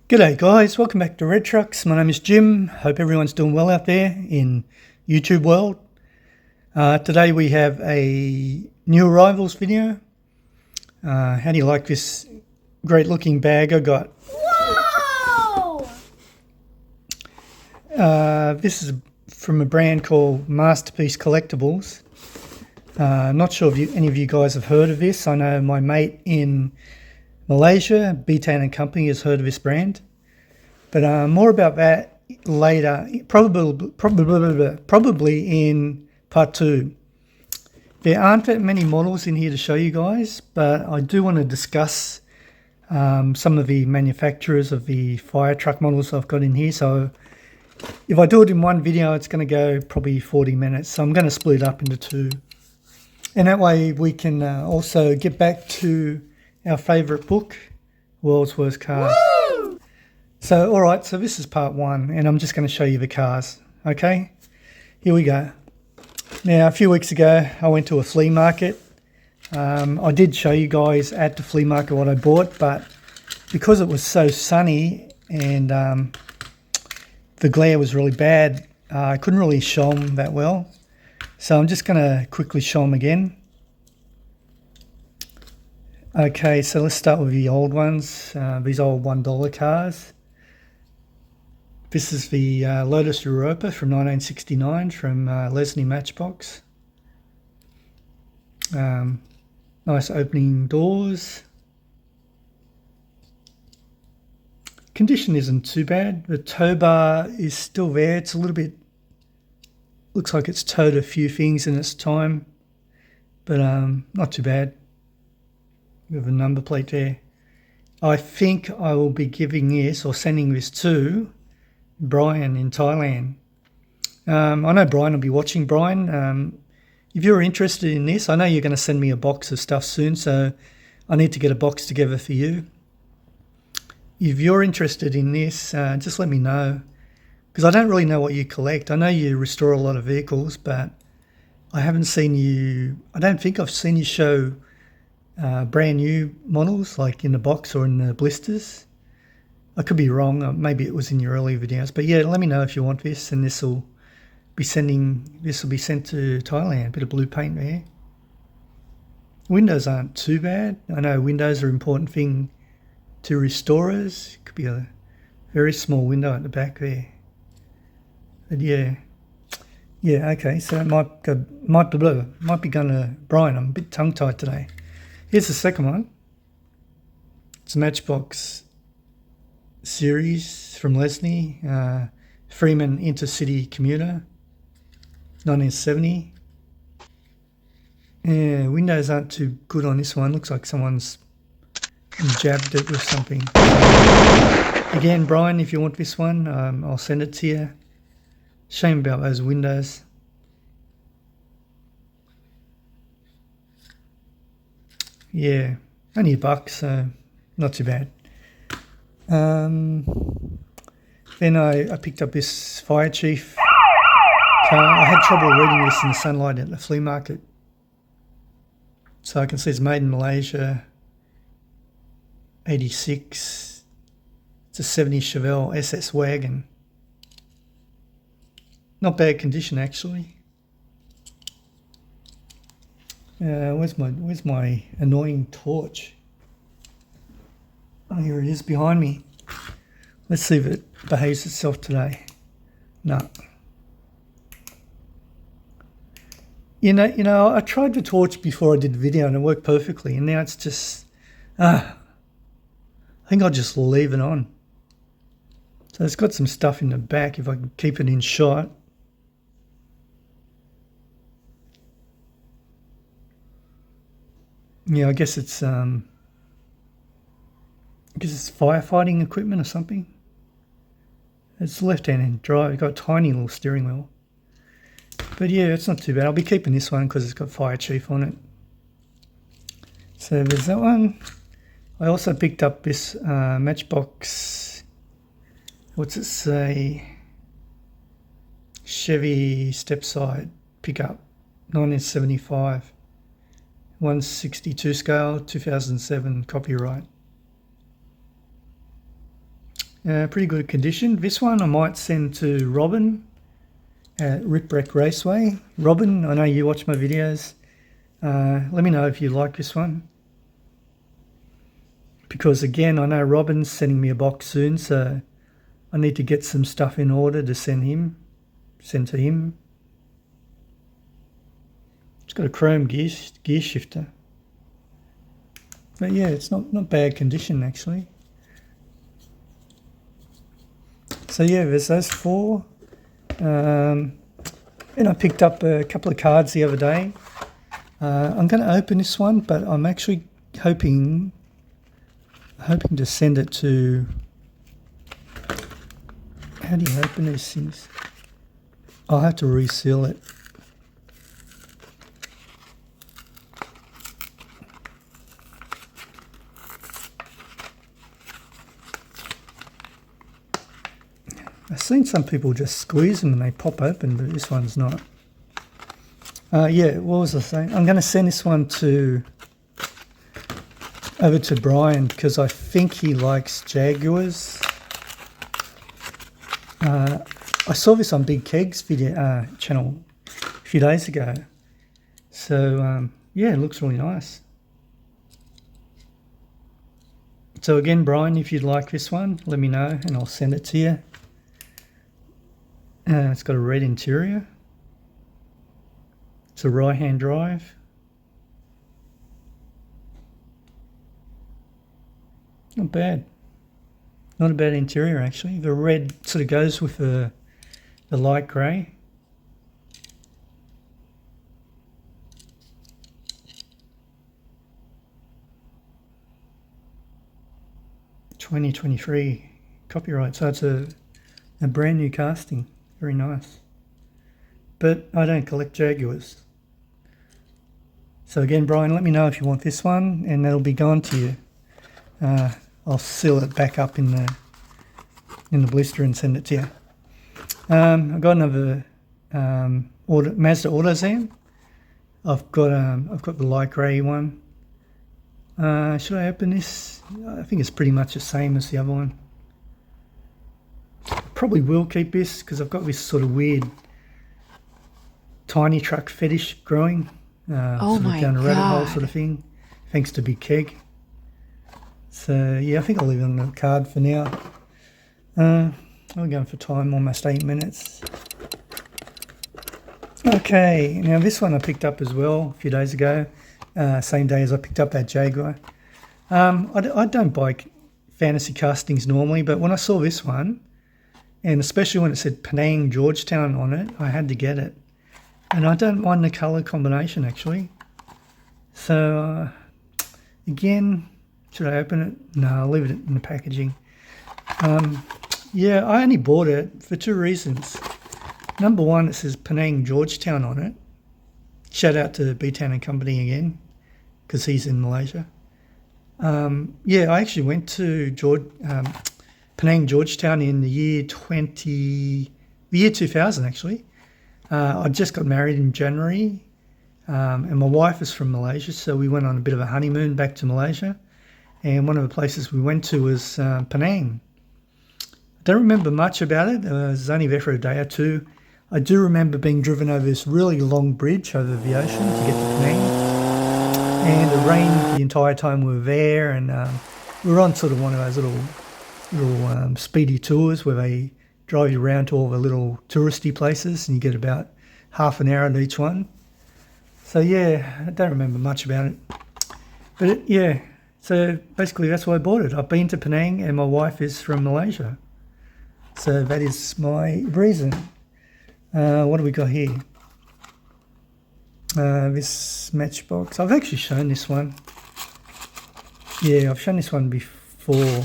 G'day guys, welcome back to Red Trucks. My name is Jim. Hope everyone's doing well out there in YouTube world. Today we have a new arrivals video. How do you like this great looking bag I got? Whoa! This is from a brand called Masterpiece Collectibles. Not sure if any of you guys have heard of this. I know my mate in Malaysia, Bitan and Company, has heard of this brand. But more about that later, probably in part 2. There aren't that many models in here to show you guys, but I do want to discuss some of the manufacturers of the fire truck models I've got in here. So if I do it in one video, it's going to go probably 40 minutes. So I'm going to split it up into 2. And that way we can also get back to our favourite book, World's Worst Cars. Woo! So, all right, so this is part 1, and I'm just going to show you the cars, okay? Here we go. Now, a few weeks ago, I went to a flea market. I did show you guys at the flea market what I bought, but because it was so sunny and the glare was really bad, I couldn't really show them that well. So I'm just going to quickly show them again. Okay, so let's start with the old ones, these old $1 cars. This is the Lotus Europa from 1969 from Leslie Matchbox. Nice opening doors. Condition isn't too bad. The tow bar is still there. It's a little bit, looks like it's towed a few things in its time, but not too bad. We have a number plate there. I think I will be giving this or sending this to Brian in Thailand. I know Brian will be watching. Brian, if you're interested in this, I know you're going to send me a box of stuff soon, so I need to get a box together for you. If you're interested in this, just let me know, because I don't really know what you collect. I know you restore a lot of vehicles, but I don't think I've seen you show brand new models like in the box or in the blisters. I could be wrong. Maybe it was in your earlier videos, but yeah, let me know if you want this, and this will be sent to Thailand. Bit of blue paint there. Windows aren't too bad. I know windows are an important thing to restorers. It could be a very small window at the back there. But yeah, okay. So it might be going to Brian. I'm a bit tongue-tied today. Here's the second one. It's a Matchbox series from Leslie, Freeman Intercity Commuter, 1970. Yeah, windows aren't too good on this one. Looks like someone's jabbed it with something. Again, Brian, if you want this one, I'll send it to you. Shame about those windows. Yeah, only $1, so not too bad. Then I picked up this Fire Chief car. I had trouble reading this in the sunlight at the flea market. So I can see it's made in Malaysia, 86. It's a 70 Chevelle SS wagon. Not bad condition actually. Where's my annoying torch? Oh, here it is behind me. Let's see if it behaves itself today. No. You know, I tried the torch before I did the video and it worked perfectly, and now it's just, I think I'll just leave it on. So it's got some stuff in the back if I can keep it in shot. Yeah, I guess it's firefighting equipment or something. It's left-hand drive. It's got a tiny little steering wheel. But yeah, it's not too bad. I'll be keeping this one because it's got Fire Chief on it. So there's that one. I also picked up this Matchbox, what's it say? Chevy stepside pickup, 1975. 162 scale, 2007 copyright. Pretty good condition. This one I might send to Robin at Ripwreck Raceway. Robin, I know you watch my videos. Let me know if you like this one. Because again, I know Robin's sending me a box soon, so I need to get some stuff in order to send to him. It's got a chrome gear shifter. But yeah, it's not bad condition actually. So yeah, there's those four. And I picked up a couple of cards the other day. I'm going to open this one, but I'm actually hoping to send it to... How do you open these things? I'll have to reseal it. I've seen some people just squeeze them and they pop open, but this one's not. Yeah, what was I saying? I'm going to send this one over to Brian because I think he likes Jaguars. I saw this on Big Keg's video channel a few days ago. So, yeah, it looks really nice. So again, Brian, if you'd like this one, let me know and I'll send it to you. It's got a red interior. It's a right-hand drive. Not bad. Not a bad interior actually. The red sort of goes with the light grey. (2023) copyright. So it's a brand new casting. Very nice. But I don't collect Jaguars. So again, Brian, let me know if you want this one and it'll be gone to you. I'll seal it back up in the blister and send it to you. I've got another Mazda AutoZan. I've got the light grey one. Should I open this? I think it's pretty much the same as the other one. Probably will keep this because I've got this sort of weird tiny truck fetish growing. Oh my down a rabbit hole God. sort of thing, thanks to Big Keg. So yeah, I think I'll leave it on the card for now. I'm going for time, almost 8 minutes. Okay, now this one I picked up as well a few days ago, same day as I picked up that Jaguar. I don't buy fantasy castings normally, but when I saw this one, and especially when it said Penang, Georgetown on it, I had to get it. And I don't mind the colour combination actually. So again, should I open it? No, I'll leave it in the packaging. Yeah, I only bought it for two reasons. Number one, it says Penang, Georgetown on it. Shout out to B-Town and Company again, because he's in Malaysia. Yeah, I actually went to Penang, Georgetown in the year 2000 actually. I just got married in January, and my wife is from Malaysia, so we went on a bit of a honeymoon back to Malaysia. And one of the places we went to was Penang. I don't remember much about it. I was only there for a day or two. I do remember being driven over this really long bridge over the ocean to get to Penang. And it rained the entire time we were there, and we were on sort of one of those little speedy tours where they drive you around to all the little touristy places and you get about half an hour at each one. So yeah, I don't remember much about it. But yeah, so basically that's why I bought it. I've been to Penang and my wife is from Malaysia. So that is my reason. What do we got here? This Matchbox. I've actually shown this one. Yeah, I've shown this one before.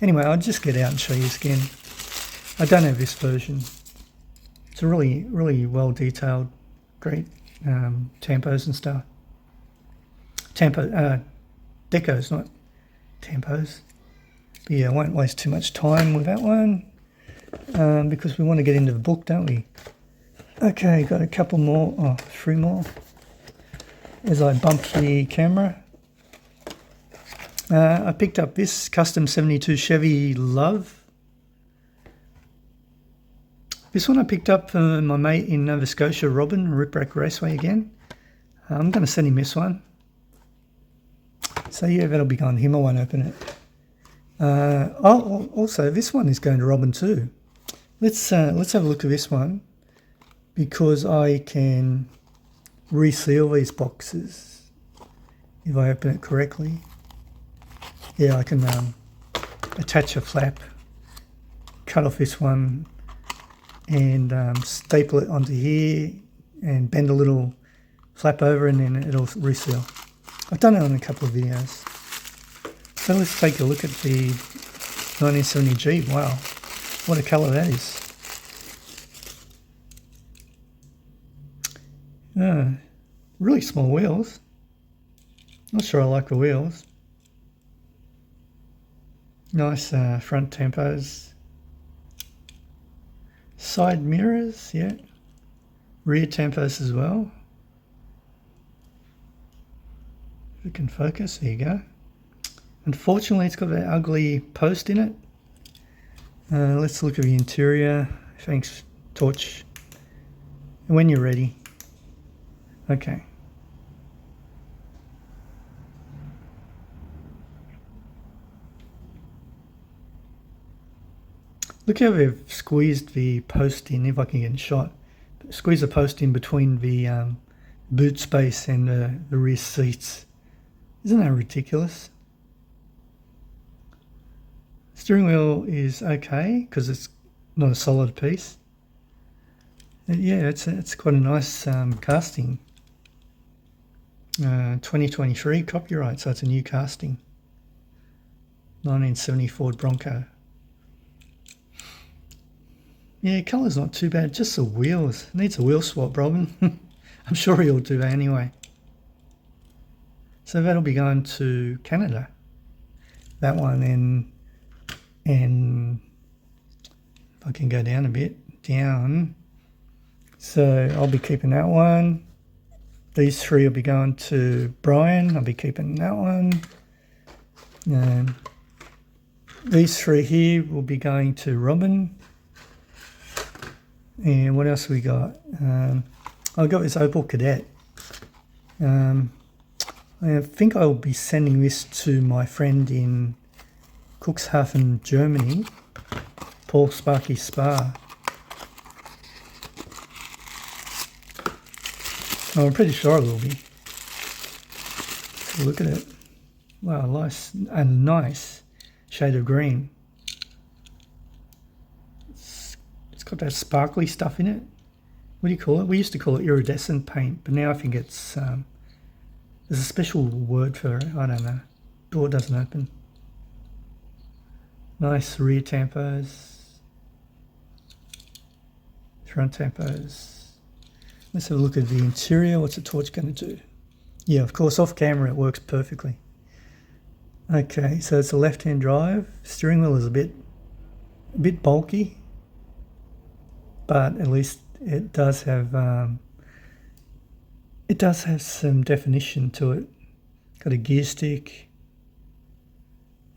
Anyway, I'll just get out and show you again. I don't have this version. It's a really, really well detailed, great tampos and stuff. Decos, not tampos. But yeah, I won't waste too much time with that one because we want to get into the book, don't we? Okay, got a couple more, three more. As I bump the camera. I picked up this Custom 72 Chevy Love. This one I picked up from my mate in Nova Scotia, Robin, Riprack Raceway again. I'm going to send him this one. So yeah, that'll be going to him. I won't open it. Also, this one is going to Robin too. Let's have a look at this one, because I can reseal these boxes if I open it correctly. Yeah, I can attach a flap, cut off this one, and staple it onto here and bend a little flap over, and then it'll reseal. I've done it on a couple of videos. So let's take a look at the 1970 Jeep. Wow, what a colour that is. Really small wheels. Not sure I like the wheels. Nice front tempos. Side mirrors, yeah. Rear tempos as well. If it can focus, there you go. Unfortunately, it's got that ugly post in it. Let's look at the interior. Thanks, Torch. When you're ready. Okay. Look how they've squeezed the post in, if I can get a shot. Squeeze the post in between the boot space and the rear seats. Isn't that ridiculous? Steering wheel is okay because it's not a solid piece. Yeah, it's quite a nice casting. 2023 copyright, so it's a new casting. 1970 Ford Bronco. Yeah, colour's not too bad, just the wheels. Needs a wheel swap, Robin. I'm sure he'll do that anyway. So that'll be going to Canada. That one, and if I can go down a bit, down. So I'll be keeping that one. These three will be going to Brian. I'll be keeping that one. And these three here will be going to Robin. And what else we got? I've got this Opel Kadett. I think I'll be sending this to my friend in Cuxhaven, Germany, Paul Sparky Spa. Oh, I'm pretty sure it will be. So look at it. Wow, nice, a nice shade of green. It's got that sparkly stuff in it. What do you call it? We used to call it iridescent paint, but now I think it's there's a special word for it. I don't know. Door doesn't open. Nice rear tampos. Front tampos. Let's have a look at the interior. What's the Torch going to do? Yeah, of course, off camera it works perfectly. Okay, so it's a left-hand drive. Steering wheel is a bit bulky, but at least it does have some definition to it. Got a gear stick.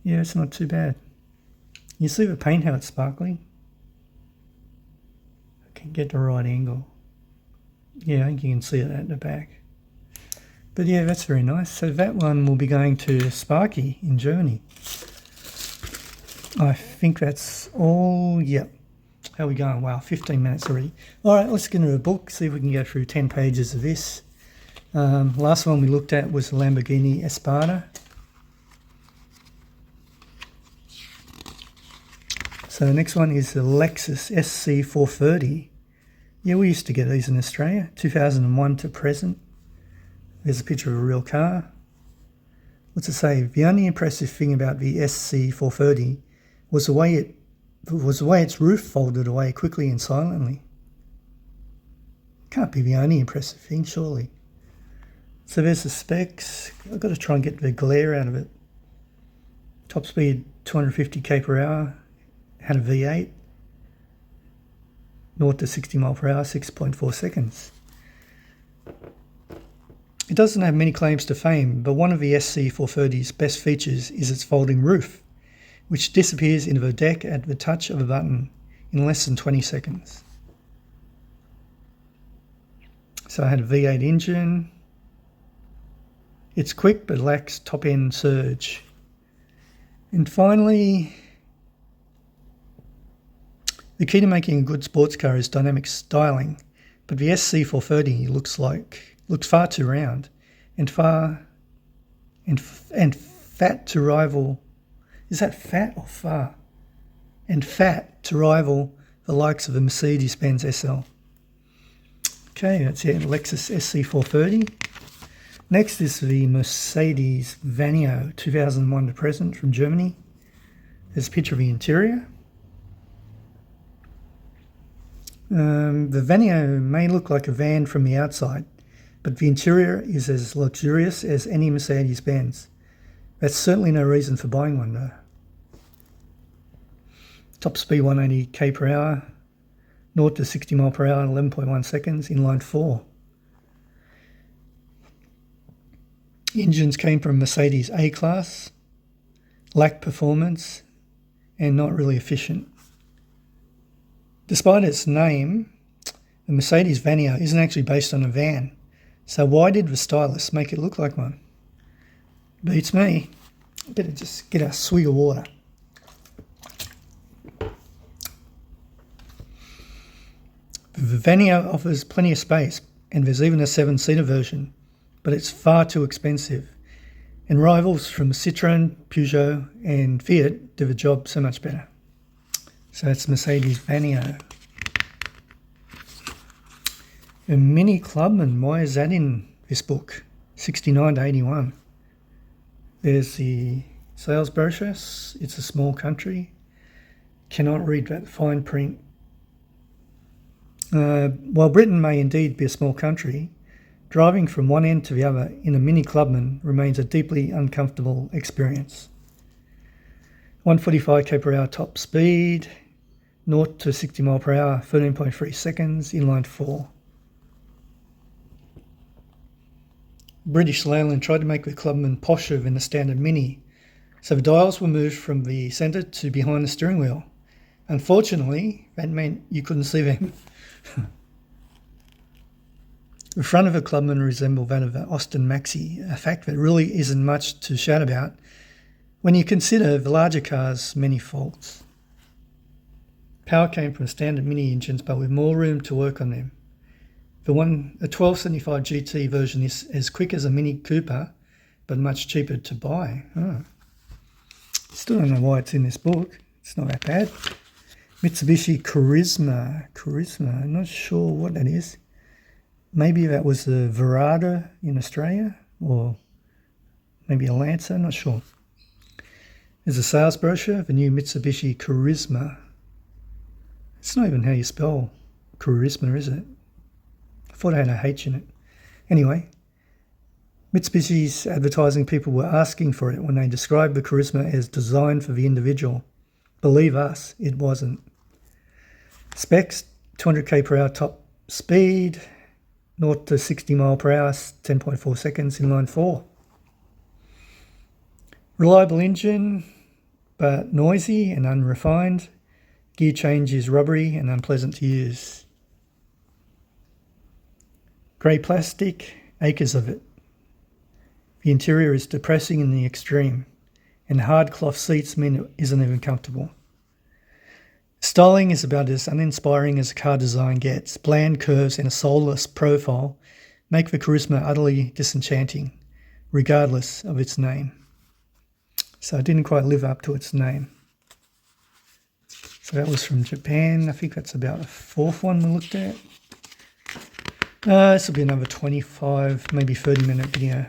Yeah, it's not too bad. You see the paint, how it's sparkling? I can get the right angle. Yeah, I think you can see it at the back. But yeah, that's very nice. So that one will be going to Sparky in Germany. I think that's all. Yep. How are we going? Wow, 15 minutes already. All right, let's get into the book, see if we can go through 10 pages of this. Last one we looked at was the Lamborghini Espada. So the next one is the Lexus SC430. Yeah, we used to get these in Australia, 2001 to present. There's a picture of a real car. What's it say? The only impressive thing about the SC430 was the way its roof folded away quickly and silently. Can't be the only impressive thing, surely. So there's the specs. I've got to try and get the glare out of it. Top speed 250 km per hour. Had a V8. 0 to 60 mile per hour, 6.4 seconds. It doesn't have many claims to fame, but one of the SC430's best features is its folding roof, which disappears into the deck at the touch of a button in less than 20 seconds. So I had a V8 engine. It's quick but lacks top-end surge. And finally, the key to making a good sports car is dynamic styling, but the SC430 looks far too round and fat to rival. Is that fat or far? And fat to rival the likes of the Mercedes-Benz SL. Okay, that's it. Lexus SC430. Next is the Mercedes Vaneo 2001 to present from Germany. There's a picture of the interior. The Vaneo may look like a van from the outside, but the interior is as luxurious as any Mercedes-Benz. That's certainly no reason for buying one though. Top speed 180 km per hour, 0 to 60 mile per hour in 11.1 seconds, inline 4. Engines came from Mercedes A-Class, lacked performance, and not really efficient. Despite its name, the Mercedes Vaneo isn't actually based on a van, so why did the stylists make it look like one? Beats me. Better just get a swig of water. The Vaneo offers plenty of space, and there's even a 7-seater version, but it's far too expensive, and rivals from Citroën, Peugeot and Fiat do the job so much better. So that's Mercedes Vaneo. A Mini Clubman, why is that in this book? 69 to 81. There's the sales brochure. It's a small country. Cannot read that fine print. While Britain may indeed be a small country, driving from one end to the other in a Mini Clubman remains a deeply uncomfortable experience. 145 km per hour top speed, 0 to 60 mile per hour, 13.3 seconds, inline 4. British Leyland tried to make the Clubman posher than the standard Mini, so the dials were moved from the centre to behind the steering wheel. Unfortunately, that meant you couldn't see them. The front of a Clubman resembled that of an Austin Maxi, a fact that really isn't much to shout about when you consider the larger car's many faults. Power came from standard Mini engines, but with more room to work on them. A 1275 GT version is as quick as a Mini Cooper, but much cheaper to buy. Still don't know why it's in this book. It's not that bad. Mitsubishi Charisma. I'm not sure what that is. Maybe that was the Verada in Australia, or maybe a Lancer, not sure. There's a sales brochure of the new Mitsubishi Charisma. It's not even how you spell Charisma, is it? I thought it had a H in it. Anyway, Mitsubishi's advertising people were asking for it when they described the Charisma as designed for the individual. Believe us, it wasn't. Specs, 200 km per hour top speed, 0 to 60 mile per hour, 10.4 seconds, inline 4. Reliable engine, but noisy and unrefined. Gear change is rubbery and unpleasant to use. Grey plastic, acres of it. The interior is depressing in the extreme, and hard cloth seats mean it isn't even comfortable. Styling is about as uninspiring as a car design gets. Bland curves and a soulless profile make the Charisma utterly disenchanting, regardless of its name. So it didn't quite live up to its name. So that was from Japan. I think that's about the fourth one we looked at. This will be another 25, maybe 30-minute video.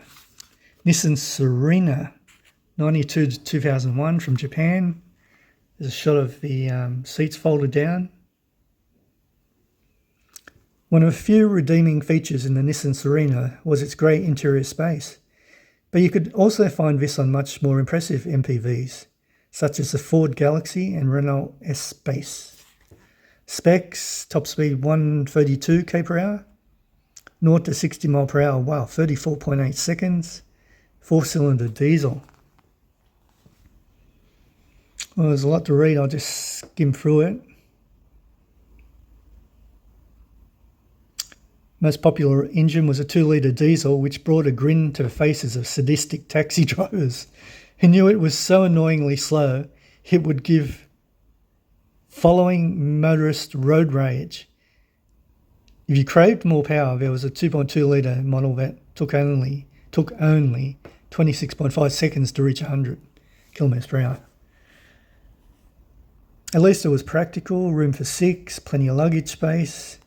Nissan Serena, 92 to 2001 from Japan. There's a shot of the seats folded down. One of the few redeeming features in the Nissan Serena was its great interior space. But you could also find this on much more impressive MPVs, such as the Ford Galaxy and Renault S-Space. Specs, top speed 132 km per hour, 0 to 60 mile per hour, wow, 34.8 seconds, 4-cylinder diesel. Well, there's a lot to read, I'll just skim through it. Most popular engine was a 2-litre diesel, which brought a grin to the faces of sadistic taxi drivers who knew it was so annoyingly slow it would give following motorist road rage. If you craved more power, there was a 2.2-litre model that took only 26.5 seconds to reach 100 kilometres per hour. At least it was practical, room for 6, plenty of luggage space.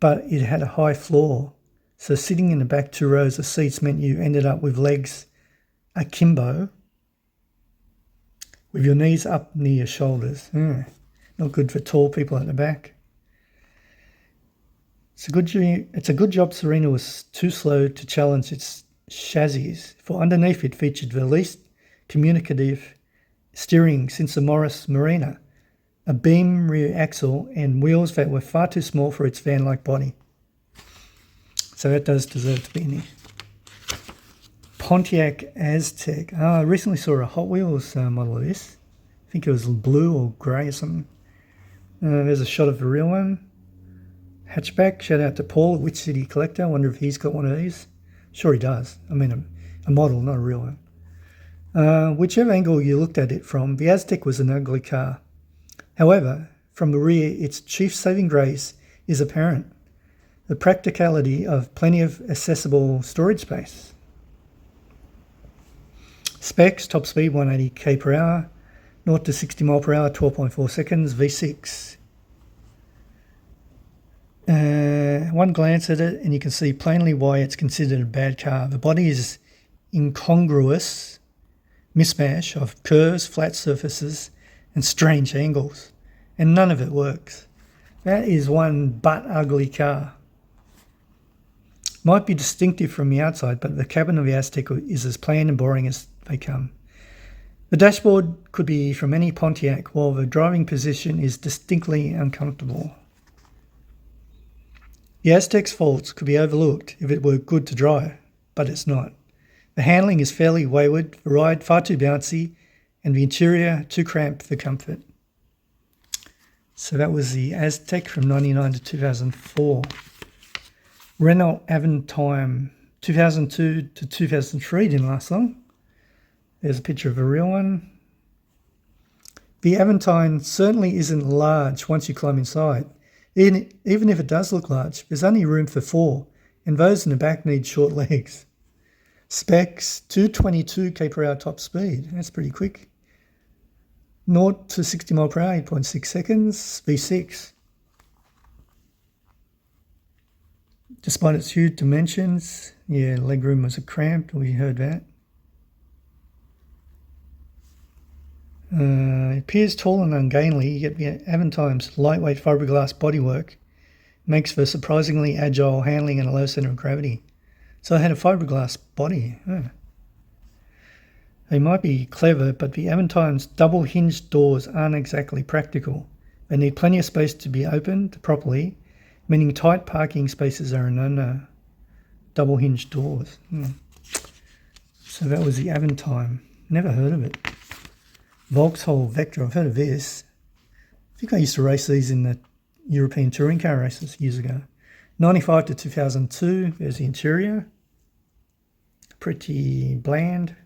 But it had a high floor, so sitting in the back 2 rows of seats meant you ended up with legs akimbo, with your knees up near your shoulders. Not good for tall people at the back. It's a good job Serena was too slow to challenge its chassis, for underneath it featured the least communicative steering since the Morris Marina, a beam rear axle and wheels that were far too small for its van-like body. So that does deserve to be in here. Pontiac Aztec. I recently saw a Hot Wheels model of this. I think it was blue or grey or something. There's a shot of the real one. Hatchback. Shout out to Paul at Which City Collector. I wonder if he's got one of these. Sure he does. I mean a model, not a real one. Whichever angle you looked at it from, the Aztec was an ugly car. However, from the rear, its chief saving grace is apparent: the practicality of plenty of accessible storage space. Specs: top speed 180 km per hour, 0 to 60 mile per hour 12.4 seconds, V6. One glance at it and you can see plainly why it's considered a bad car. The body is incongruous mismatch of curves, flat surfaces and strange angles, and none of it works. That is one butt ugly car. Might be distinctive from the outside, but the cabin of the Aztec is as plain and boring as they come. The dashboard could be from any Pontiac, while the driving position is distinctly uncomfortable. The Aztec's faults could be overlooked if it were good to drive, but it's not. The handling is fairly wayward, the ride far too bouncy, and the interior too cramped for comfort. So that was the Aztec from 1999 to 2004. Renault Aventime 2002 to 2003 didn't last long. There's a picture of a real one. The Aventime certainly isn't large once you climb inside. Even if it does look large, there's only room for 4, and those in the back need short legs. Specs: 222 km per hour top speed. That's pretty quick. 0 to 60 mile per hour, 8.6 seconds. V6. Despite its huge dimensions, legroom was cramped. We heard that. It appears tall and ungainly, yet the Aventime's lightweight fiberglass bodywork makes for surprisingly agile handling and a low centre of gravity. So it had a fiberglass body. They might be clever, but the Aventime's double hinged doors aren't exactly practical. They need plenty of space to be opened properly, meaning tight parking spaces are a no-no. Double hinged doors. So that was the Aventime. Never heard of it. Vauxhall Vectra, I've heard of this. I think I used to race these in the European touring car races years ago. 95 to 2002, there's the interior. Pretty bland.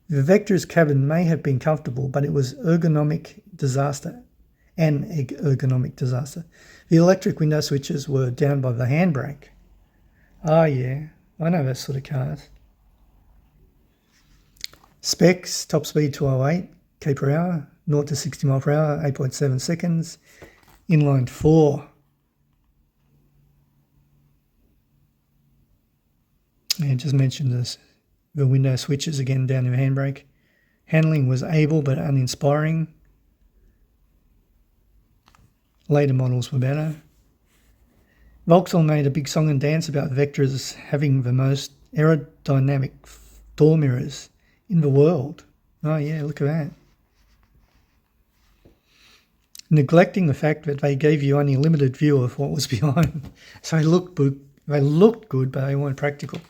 The Vectra's cabin may have been comfortable, but it was an ergonomic disaster. The electric window switches were down by the handbrake. Oh yeah, I know those sort of cars. Specs: top speed 208 km per hour, 0 to 60 mile per hour, 8.7 seconds. Inline 4. And just mentioned this, the window switches again down in the handbrake. Handling was able but uninspiring. Later models were better. Vauxhall made a big song and dance about Vectras having the most aerodynamic door mirrors in the world. Oh yeah, look at that. Neglecting the fact that they gave you only a limited view of what was behind. So they looked good, but they weren't practical.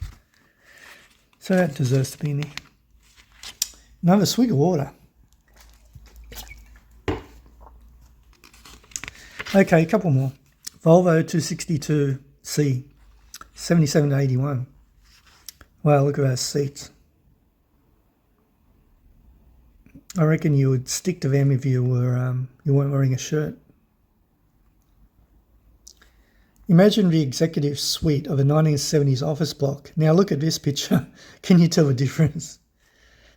So that deserves to be in there. Another swig of water. Okay, a couple more. Volvo 262C, 77 to 81. Wow, look at those seats. I reckon you would stick to them if you weren't wearing a shirt. Imagine the executive suite of a 1970s office block. Now look at this picture. Can you tell the difference?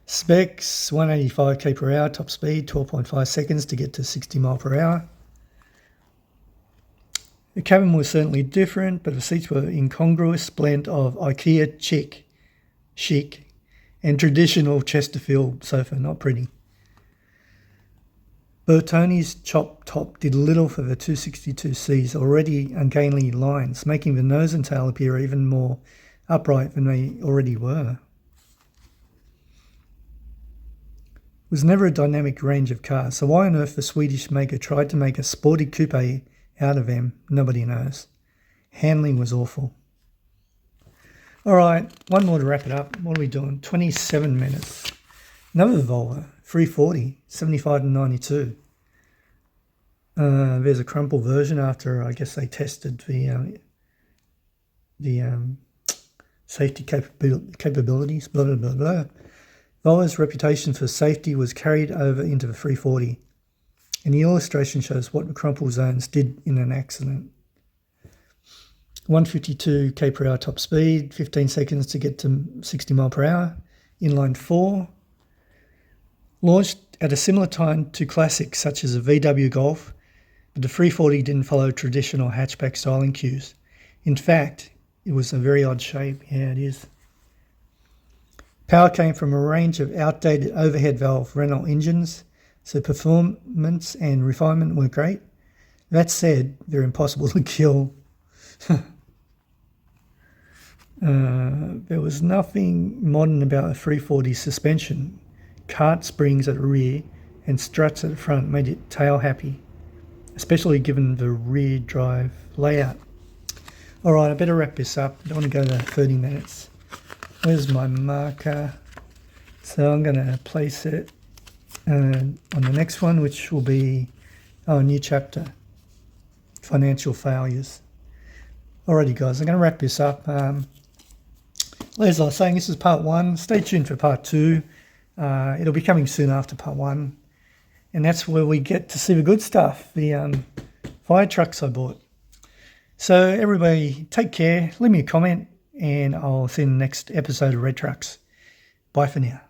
Specs, 185 km per hour, top speed, 12.5 seconds to get to 60 mile per hour. The cabin was certainly different, but the seats were incongruous blend of IKEA chic, and traditional Chesterfield sofa, not pretty. Bertoni's chop top did little for the 262C's already ungainly lines, making the nose and tail appear even more upright than they already were. It was never a dynamic range of cars, so why on earth the Swedish maker tried to make a sporty coupe out of them, nobody knows. Handling was awful. All right, one more to wrap it up. What are we doing? 27 minutes. Another Volvo, 340, 75 to 92. There's a crumple version after I guess they tested the safety capabilities, blah, blah, blah, blah. Volvo's reputation for safety was carried over into the 340, and the illustration shows what the crumple zones did in an accident. 152 km per hour top speed, 15 seconds to get to 60 mile per hour, inline 4. Launched at a similar time to classics such as a VW Golf, but the 340 didn't follow traditional hatchback styling cues. In fact, it was a very odd shape. Yeah, it is. Power came from a range of outdated overhead valve Renault engines, so performance and refinement were great. That said, they're impossible to kill. There was nothing modern about a 340 suspension. Kart springs at the rear and struts at the front made it tail happy, especially given the rear drive layout. All right, I better wrap this up. I don't want to go to 30 minutes. Where's my marker? So I'm going to place it on the next one, which will be a new chapter, financial failures. Alrighty, guys, I'm going to wrap this up. As I was saying, this is part 1. Stay tuned for part 2. It'll be coming soon after part 1. And that's where we get to see the good stuff, the fire trucks I bought. So everybody, take care. Leave me a comment, and I'll see you in the next episode of Red Trucks. Bye for now.